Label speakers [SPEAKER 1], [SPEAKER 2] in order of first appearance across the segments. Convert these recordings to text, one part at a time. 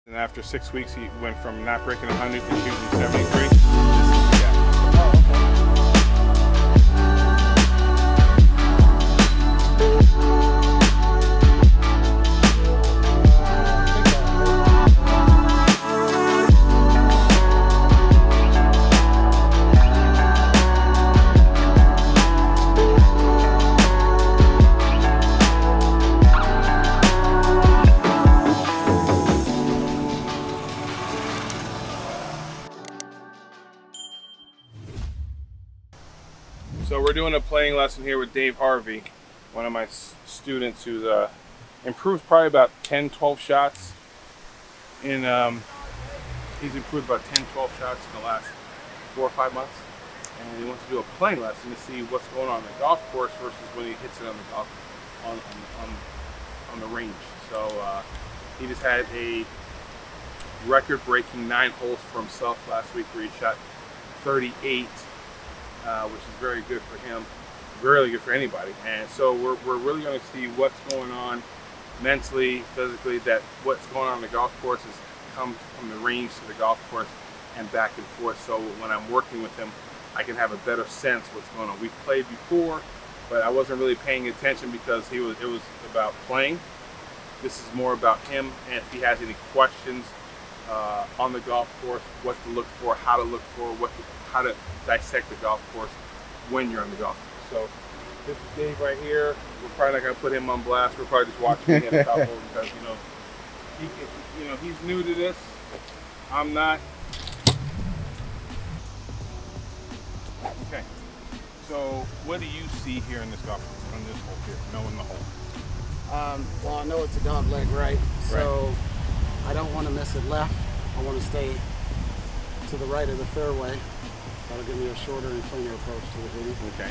[SPEAKER 1] And after 6 weeks, he went from not breaking 100 to shooting 73. Yeah. So we're doing a playing lesson here with Dave Harvey, one of my students who's improved probably about 10-12 shots in he's improved about 10-12 shots in the last 4 or 5 months, and he wants to do a playing lesson to see what's going on the golf course versus when he hits it on the on the range. So he just had a record-breaking 9 holes for himself last week where he shot 38. Which is very good for him, really good for anybody. And so we're really going to see what's going on mentally, physically, that what's going on the golf course is comes from the range to the golf course and back and forth. So when I'm working with him, I can have a better sense what's going on. We've played before, but I wasn't really paying attention because it was about playing. This is more about him, and if he has any questions on the golf course, what to look for, how to look for, how to dissect the golf course when you're on the golf course. So this is Dave right here. We're probably not going to put him on blast. We're probably just watching him hit a couple because he's new to this. I'm not. Okay. So what do you see here in this golf course, on this hole here, knowing the hole?
[SPEAKER 2] Well, I know it's a dog leg right, so I don't want to miss it left. I want to stay to the right of the fairway. That'll give me a shorter and cleaner approach to the green.
[SPEAKER 1] Okay.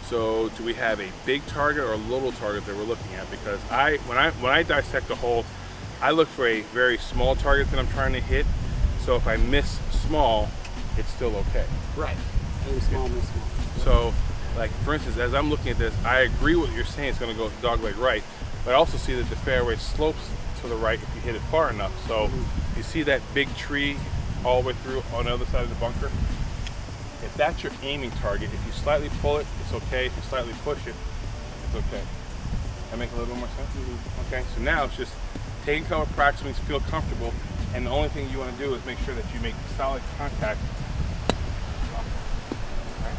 [SPEAKER 1] So do we have a big target or a little target that we're looking at? Because when I dissect a hole, I look for a very small target that I'm trying to hit. So if I miss small, it's still okay.
[SPEAKER 2] Right. Aim small, miss small.
[SPEAKER 1] So, like for instance, as I'm looking at this, I agree with what you're saying. It's going to go dogleg right, but I also see that the fairway slopes to the right if you hit it far enough. So you see that big tree all the way through on the other side of the bunker? If that's your aiming target, if you slightly pull it, it's okay. If you slightly push it, it's okay. That make a little bit more sense? Okay, so now it's just taking cover, practice makes you feel comfortable, and the only thing you want to do is make sure that you make solid contact. Okay.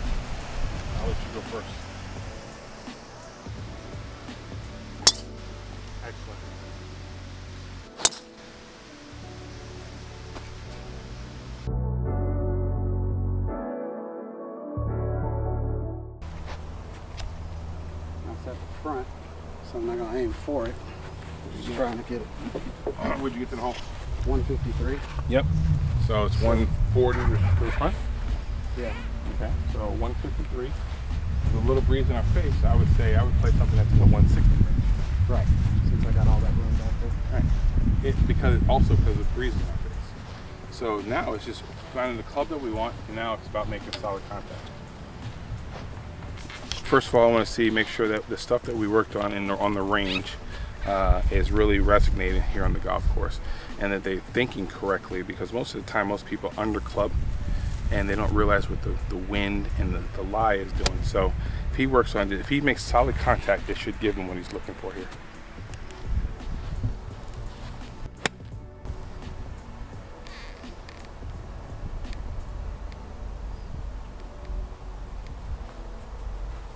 [SPEAKER 1] I'll let you go first. Excellent.
[SPEAKER 2] That's at the front, so I'm not going to aim for it. I'm just trying to get it.
[SPEAKER 1] Where'd you get to the hole?
[SPEAKER 2] 153.
[SPEAKER 1] Yep. So it's 140 to the front?
[SPEAKER 2] Yeah.
[SPEAKER 1] Okay. So 153. With a little breeze in our face, I would say I would play something that's in the 160 range.
[SPEAKER 2] Right. Since I got all that room back there.
[SPEAKER 1] Right. It's because of the breeze in our face. So now it's just finding the club that we want, and now it's about making solid contact. First of all, I want to make sure that the stuff that we worked on on the range is really resonating here on the golf course, and that they're thinking correctly, because most of the time most people under club and they don't realize what the wind and the lie is doing. So if he works on it, if he makes solid contact, it should give him what he's looking for here.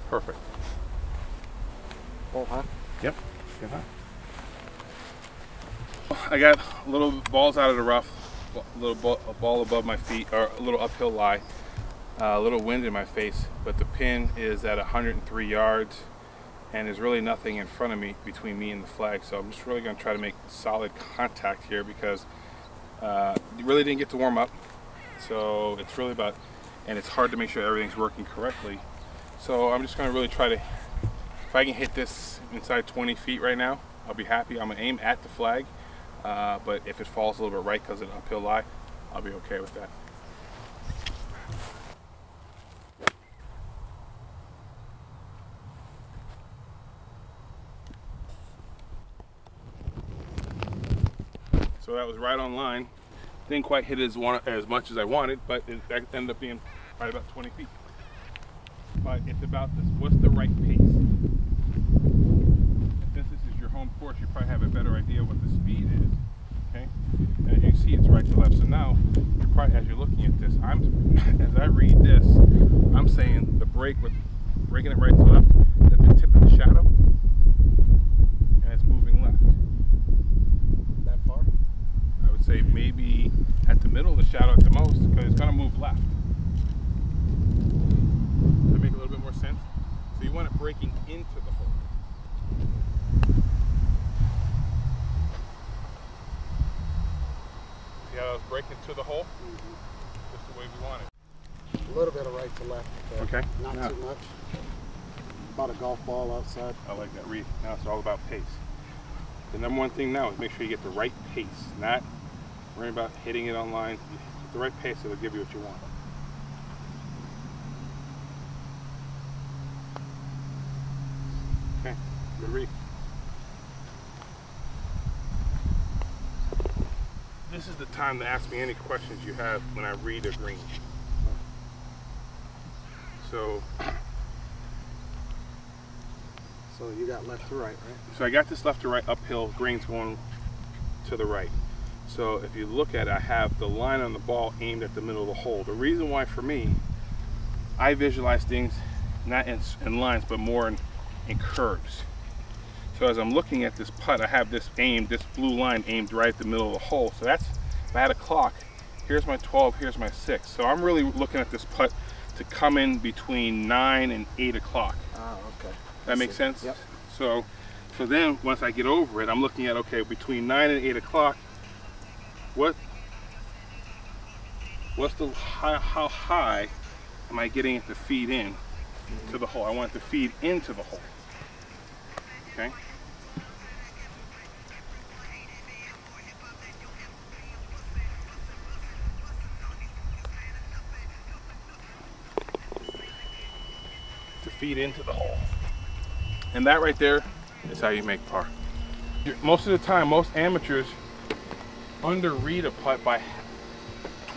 [SPEAKER 1] Perfect.
[SPEAKER 2] Ball high?
[SPEAKER 1] Yep. Get high. I got little balls out of the rough, a ball above my feet, or a little uphill lie, a little wind in my face, but the pin is at 103 yards, and there's really nothing in front of me, between me and the flag. So I'm just really going to try to make solid contact here, because you really didn't get to warm up. So it's really about, and it's hard to make sure everything's working correctly. So I'm just going to really try to, if I can hit this inside 20 feet right now, I'll be happy. I'm going to aim at the flag, but if it falls a little bit right because of an uphill lie, I'll be okay with that. So that was right on line. Didn't quite hit it as much as I wanted, but it ended up being right about 20 feet. But it's about this, what's the right pace? And since this is your home course, you probably have a better idea what the speed is, okay? And as you see, it's right to left. So now, you're probably, as you're looking at this, as I read this, I'm saying the break with breaking it right to left, at the tip of the shadow, and it's moving left.
[SPEAKER 2] That far?
[SPEAKER 1] I would say maybe at the middle of the shadow at the most, because it's going to move left. Does that make a little bit more sense? So you want it breaking into the hole. See how I was breaking to the hole? Mm-hmm. Just the way we want it.
[SPEAKER 2] A little bit of right to left.
[SPEAKER 1] Okay.
[SPEAKER 2] Not too much. About a golf ball outside.
[SPEAKER 1] I like that read. Now it's all about pace. The number one thing now is make sure you get the right pace, not worry about hitting it online. Get the right pace, it'll give you what you want. Okay, good read. This is the time to ask me any questions you have when I read a green. So
[SPEAKER 2] you got left to right, right?
[SPEAKER 1] So I got this left to right uphill, green's going to the right. So if you look at it, I have the line on the ball aimed at the middle of the hole. The reason why for me, I visualize things not in lines, but more in curves. So as I'm looking at this putt, I have this blue line aimed right at the middle of the hole. So that's, if I had a clock, here's my 12, here's my 6. So I'm really looking at this putt to come in between 9 and 8 o'clock.
[SPEAKER 2] Oh, okay.
[SPEAKER 1] That makes sense?
[SPEAKER 2] Yep.
[SPEAKER 1] So then once I get over it, I'm looking at, okay, between 9 and 8 o'clock, what's the how high am I getting it to feed in to the hole? I want it to feed into the hole. Okay? To feed into the hole. And that right there is how you make par. Most of the time, most amateurs under-read a putt by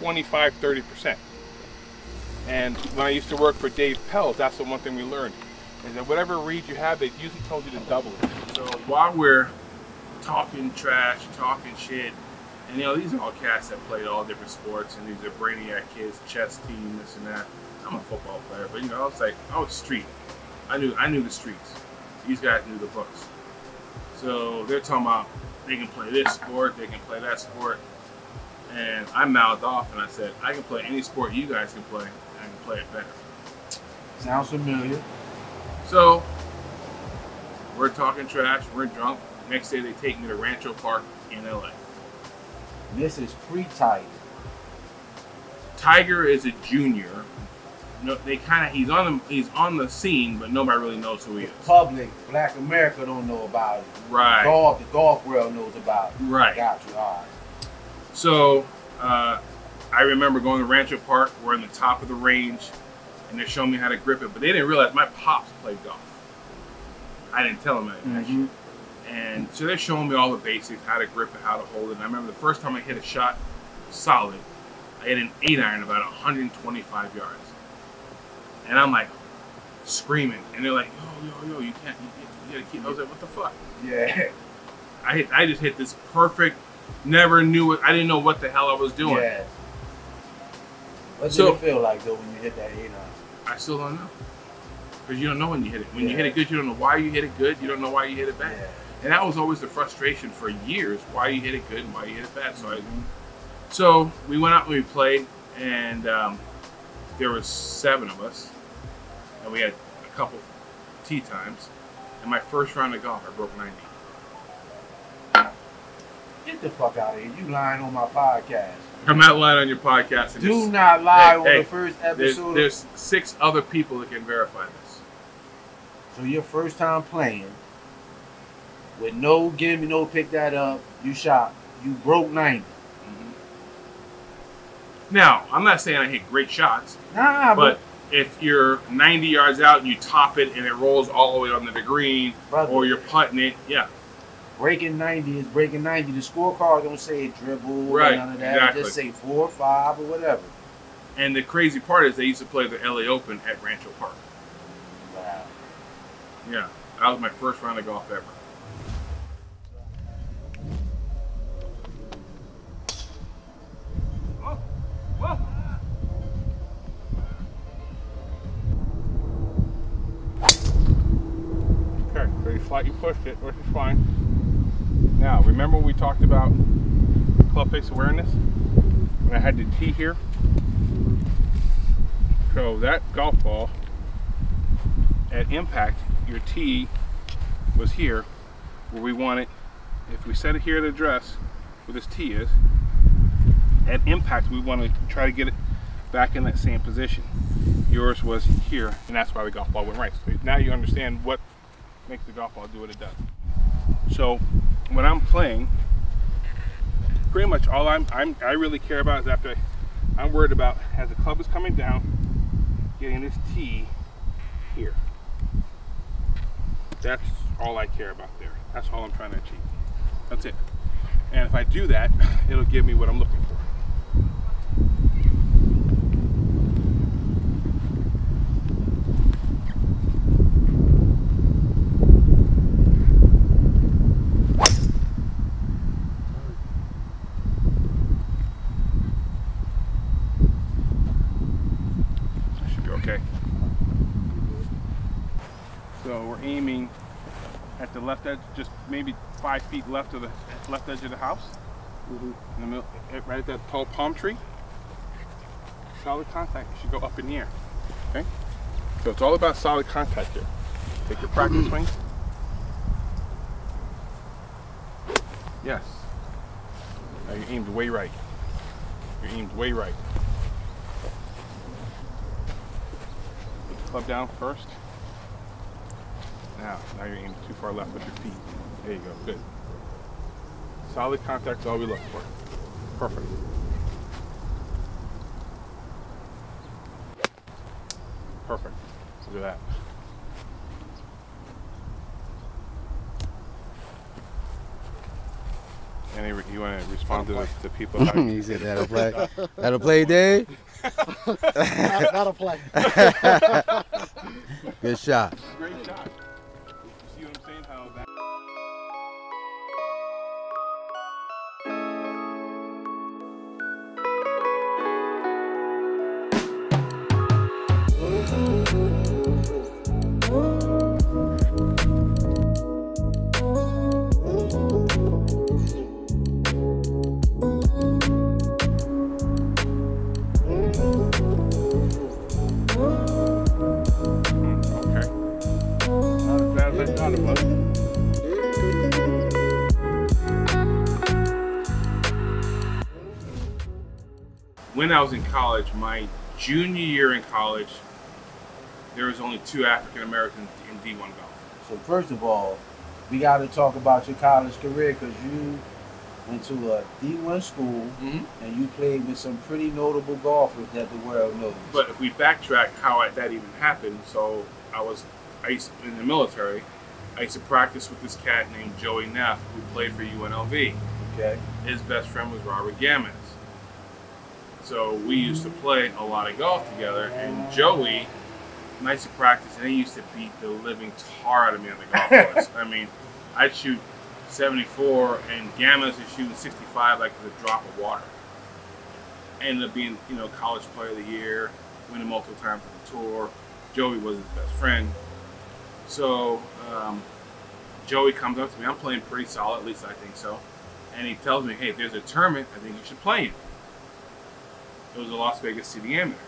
[SPEAKER 1] 25–30%. And when I used to work for Dave Pells, that's the one thing we learned, is that whatever read you have, they usually told you to double it. So while we're talking trash, talking shit, and you know, these are all cats that played all different sports, and these are brainiac kids, chess team, this and that. I'm a football player, but you know, I was street. I knew the streets. These guys knew the books. So they're talking about they can play this sport, they can play that sport. And I mouthed off and I said, I can play any sport you guys can play, and I can play it better.
[SPEAKER 3] Sounds familiar.
[SPEAKER 1] So we're talking trash, we're drunk. Next day they take me to Rancho Park in LA.
[SPEAKER 3] This is pre-Tiger.
[SPEAKER 1] Tiger is a junior. No, he's on the scene, but nobody really knows who he is.
[SPEAKER 3] Public, Black America don't know about it.
[SPEAKER 1] Right.
[SPEAKER 3] The golf world knows about it.
[SPEAKER 1] Right.
[SPEAKER 3] Got you. All right.
[SPEAKER 1] So I remember going to Rancho Park. We're on the top of the range, and they're showing me how to grip it. But they didn't realize my pops played golf. I didn't tell them that.
[SPEAKER 3] Mm-hmm.
[SPEAKER 1] And so they're showing me all the basics, how to grip it, how to hold it. And I remember the first time I hit a shot solid, I hit an 8-iron about 125 yards. And I'm like screaming, and they're like, yo, you can't, you gotta keep. I was like, what the fuck?
[SPEAKER 3] Yeah.
[SPEAKER 1] I just hit this perfect. Never knew it. I didn't know what the hell I was doing.
[SPEAKER 3] Yeah. What did it feel like though when you hit that 8-iron?
[SPEAKER 1] I still don't know, because you don't know when you hit it. When you hit it good, you don't know why you hit it good. You don't know why you hit it bad. Yeah. And that was always the frustration for years: why you hit it good and why you hit it bad. So we went out and we played, and there was 7 of us. And we had a couple tee times. And my first round of golf, I broke 90.
[SPEAKER 3] Get the fuck out of here. You lying on my podcast.
[SPEAKER 1] I'm not lying on your podcast. And
[SPEAKER 3] do not lie on the first episode.
[SPEAKER 1] There's 6 other people that can verify this.
[SPEAKER 3] So your first time playing, with no gimme, no pick that up, you broke 90.
[SPEAKER 1] Mm-hmm. Now, I'm not saying I hit great shots.
[SPEAKER 3] Nah,
[SPEAKER 1] but if you're 90 yards out and you top it and it rolls all the way onto the green,
[SPEAKER 3] brother,
[SPEAKER 1] or you're putting it, yeah.
[SPEAKER 3] breaking 90 is breaking 90. The scorecard don't say dribble
[SPEAKER 1] Right,
[SPEAKER 3] or none of that.
[SPEAKER 1] exactly.
[SPEAKER 3] It just say 4 or 5 or whatever.
[SPEAKER 1] And the crazy part is they used to play the LA Open at Rancho Park.
[SPEAKER 3] Wow.
[SPEAKER 1] Yeah, that was my first round of golf ever. Okay, pretty flat. You pushed it, which is fine. Now, remember we talked about club face awareness? When I had the tee here. So that golf ball at impact, your tee was here where we want it. If we set it here at address where this tee is, at impact we want to try to get it back in that same position. Yours was here, and that's why the golf ball went right. So now you understand what makes the golf ball do what it does. So when I'm playing, pretty much all I really care about is after I'm worried about as the club is coming down, getting this tee here. That's all I care about there. That's all I'm trying to achieve. That's it. And if I do that, it'll give me what I'm looking for. Okay. So we're aiming at the left edge, just maybe 5 feet left of the left edge of the house. In the middle, right at that tall palm tree. Solid contact. You should go up in the air. Okay. So it's all about solid contact here. Take your practice swing. Yes. Now you aimed way right. You aimed way right. Club down first. Now you're aiming too far left with your feet. There you go, good. Solid contact is all we look for. Perfect. Perfect. Look at that. You want to respond to the people?
[SPEAKER 4] He said that'll play. That'll play, Dave.
[SPEAKER 2] That'll play.
[SPEAKER 4] Good shot.
[SPEAKER 1] Great shot. You see what I'm saying? How that. When I was in college, my junior year in college, there was only 2 African Americans in D1 golf.
[SPEAKER 3] So first of all, we got to talk about your college career because you went to a D1 school and you played with some pretty notable golfers that the world knows.
[SPEAKER 1] But if we backtrack how that even happened, so I used in the military, I used to practice with this cat named Joey Neff who played for UNLV.
[SPEAKER 3] Okay.
[SPEAKER 1] His best friend was Robert Gammons. So we used to play a lot of golf together, and Joey, I used to practice, and he used to beat the living tar out of me on the golf course. I mean, I'd shoot 74, and Gammons is shooting 65 like it was a drop of water. Ended up being, college player of the year, winning multiple times on the tour. Joey was his best friend. So Joey comes up to me. I'm playing pretty solid, at least I think so. And he tells me, hey, if there's a tournament, I think you should play in. It was a Las Vegas City Amateur.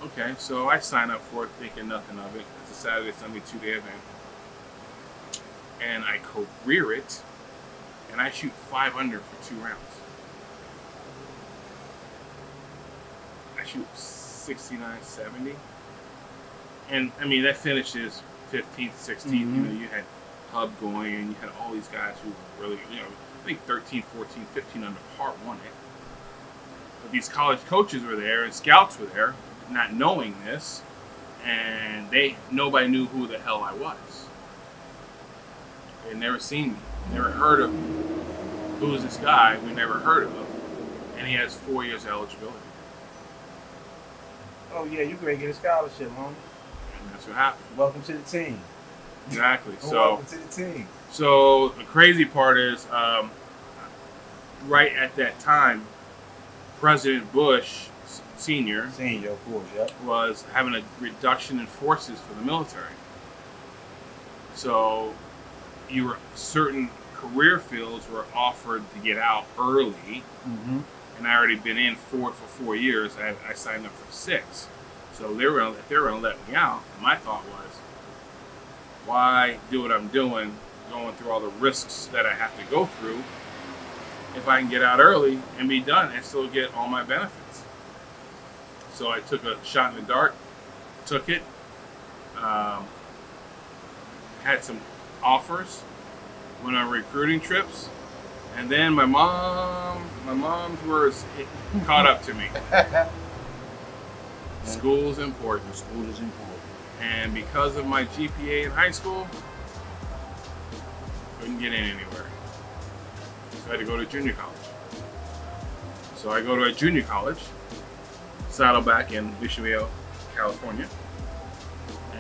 [SPEAKER 1] Okay, so I signed up for it thinking nothing of it. It's a Saturday, Sunday, 2-day event. And I career it, and I shoot 5 under for 2 rounds. I shoot 69, 70. And, I mean, that finishes 15th, 16th. You had Hub going, and you had all these guys who really, I think 13, 14, 15 under par won it. But these college coaches were there and scouts were there, not knowing this, and nobody knew who the hell I was. They had never seen me, never heard of me. Who is this guy we never heard of? And he has 4 years of eligibility.
[SPEAKER 3] Oh yeah, you great get a scholarship, homie.
[SPEAKER 1] And that's what happened.
[SPEAKER 3] Welcome to the team.
[SPEAKER 1] Exactly.
[SPEAKER 3] Oh,
[SPEAKER 1] So
[SPEAKER 3] welcome to the team.
[SPEAKER 1] So the crazy part is, right at that time, President Bush Senior,
[SPEAKER 3] of course, yep.
[SPEAKER 1] was having a reduction in forces for the military. So certain career fields were offered to get out early, and I already been in for 4 years. I signed up for 6. So if they were gonna let me out, my thought was, why do what I'm doing, going through all the risks that I have to go through, if I can get out early and be done and still get all my benefits? So I took a shot in the dark, took it, had some offers, went on recruiting trips, and then my mom's words caught up to me. School is important.
[SPEAKER 3] School is important.
[SPEAKER 1] And because of my GPA in high school, couldn't get in anywhere. So I had to go to junior college. So I go to a junior college, Saddleback in Mission, California,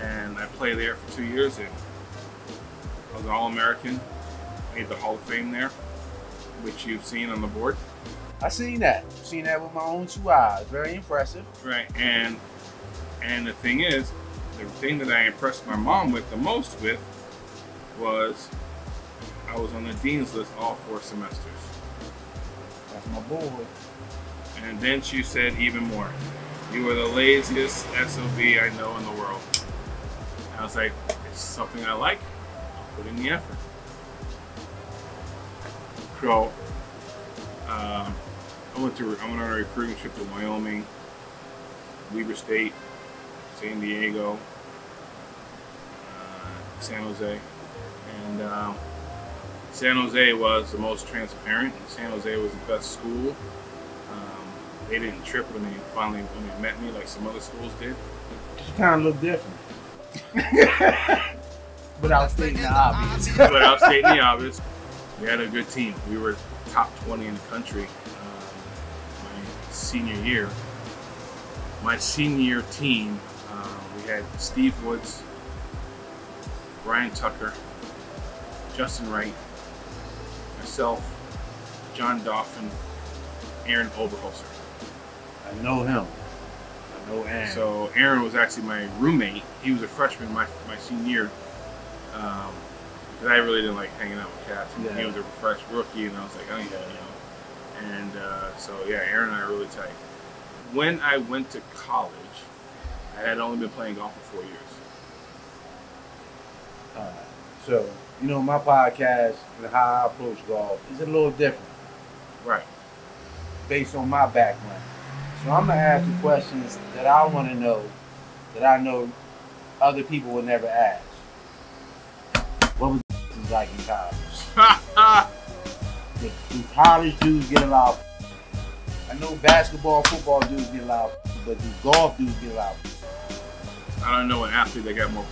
[SPEAKER 1] and I played there for 2 years, and I was an All-American, made the Hall of Fame there, which you've seen on the board.
[SPEAKER 3] I seen that. Seen that with my own 2 eyes. Very impressive.
[SPEAKER 1] Right, and the thing is, the thing that I impressed my mom with the most with was I was on the dean's list all 4 semesters.
[SPEAKER 3] That's my boy.
[SPEAKER 1] And then she said even more, you are the laziest SOB I know in the world. And I was like, it's something I like, I'll put in the effort. So I went on a recruiting trip to Wyoming, Weber State, San Diego, San Jose, and San Jose was the most transparent. San Jose was the best school. They didn't trip when they met me like some other schools did.
[SPEAKER 3] You kind of look different. Without stating the obvious.
[SPEAKER 1] Without stating the obvious. We had a good team. We were top 20 in the country my senior year. My senior team, we had Steve Woods, Brian Tucker, Justin Wright, myself, John Dauphin, Aaron Oberholzer.
[SPEAKER 3] I know him. I know Aaron.
[SPEAKER 1] So Aaron was actually my roommate. He was a freshman my senior year. Because I really didn't like hanging out with cats. Yeah. He was a fresh rookie, and I was like, oh yeah, And so yeah, Aaron and I are really tight. When I went to college, I had only been playing golf for 4 years.
[SPEAKER 3] So, you know, my podcast and how I approach golf is a little different.
[SPEAKER 1] Right.
[SPEAKER 3] Based on my background. So I'm going to ask you questions that I want to know, that I know other people would never ask. What was like in college? Do college dudes get a lot of? I know basketball, football dudes get a lot of, but do golf dudes get a lot of?
[SPEAKER 1] I don't know an athlete that got more